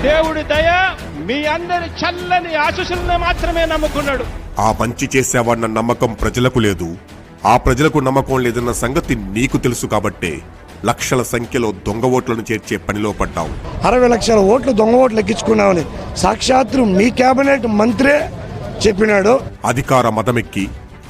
దేవుడి దయ మీ అందరి చల్లని ఆశీస్సులను మాత్రమే నమ్ముకున్నాడు. ఆ మంచి చేసేవాడిన నమ్మకం ప్రజలకు లేదు, ఆ ప్రజలకు నమ్మకం లేదన్న సంగతి నీకు తెలుసు కాబట్టే లక్షల సంఖ్యలో దొంగ ఓట్లను చేర్చే పనిలో పడ్డావు. 60 లక్షల ఓట్లు దొంగ ఓట్లు ఎక్కించుకున్నామని సాక్షాత్తు మీ కేబినెట్ మంత్రే చెప్పినాడు. అధికార మదమెక్కి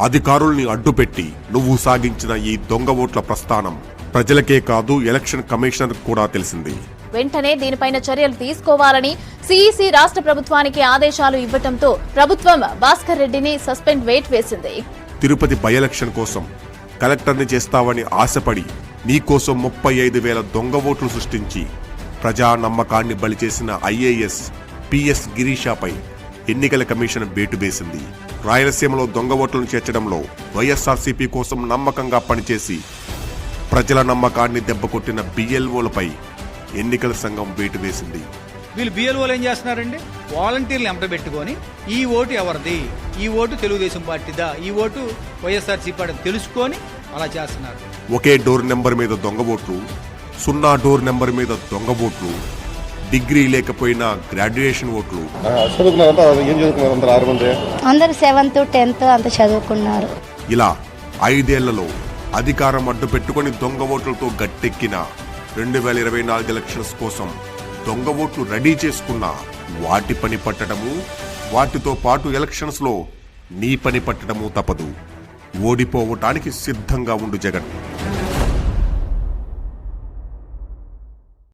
అధికారుల్ని అడ్డుపెట్టి నువ్వు సాగించిన ఈ దొంగ ఓట్ల ప్రస్థానం ప్రజలకే కాదు ఎలక్షన్ కమిషనర్ కూడా తెలిసింది. వెంటనే దీనిపైన చర్యలు తీసుకోవాలని సిఈసి రాష్ట్ర ప్రభుత్వానికి ఆదేశాలు ఇవ్వడంతో ప్రభుత్వం భాస్కర్ రెడ్డిని సస్పెండ్ వేసింది. తిరుపతి బై ఎలక్షన్ కోసం కలెక్టర్ని చేస్తావని ఆశపడి నీకోసం 35,000 దొంగ ఓట్లు సృష్టించి ప్రజా నమ్మకాన్ని బలిచేసిన ఐఏఎస్ పిఎస్ గిరీషాపై ఎన్నికల కమిషన్ వేటు వేసింది. రాయలసీమలో దొంగ ఓట్లను చేర్చడంలో వైఎస్ఆర్సీపీ కోసం నమ్మకంగా పనిచేసి ప్రజల నమ్మకాన్ని దెబ్బకొట్టిన బిఎల్ఓలపై ఎన్నికల సంఘం వేటు వేసింది. వీళ్ళు బిఎల్ఓలు ఏం చేస్తున్నారండి, వాలంటీర్లు ఎంటబెట్టుకొని ఈ ఓటు ఎవరిది, ఈ ఓటు తెలుగుదేశం పార్టీదా, ఈ ఓటు వైఎస్ఆర్సీపీ పార్టీ తెలుసుకొని అలా చేస్తున్నారు. ఒకే డోర్ నెంబర్ మీద దొంగ ఓట్లు, 0 డోర్ నెంబర్ మీద దొంగ ఓట్లు, డిగ్రీ లేకపోయినా గ్రాడ్యుయేషన్ ఓట్లు. అందరు 7th 10th అంత చదువుకున్నారు. ఇలా 5 ఏళ్లలో అధికారం అడ్డు పెట్టుకుని దొంగ ఓట్లతో గట్టెక్కిన 2024 ఎలక్షన్స్ కోసం దొంగ ఓట్లు రెడీ చేసుకున్న వాటి పని పట్టడము, వాటితో పాటు ఎలక్షన్స్ లో నీ పని పట్టడము తప్పదు. ఓడిపోవటానికి సిద్ధంగా ఉండు జగన్.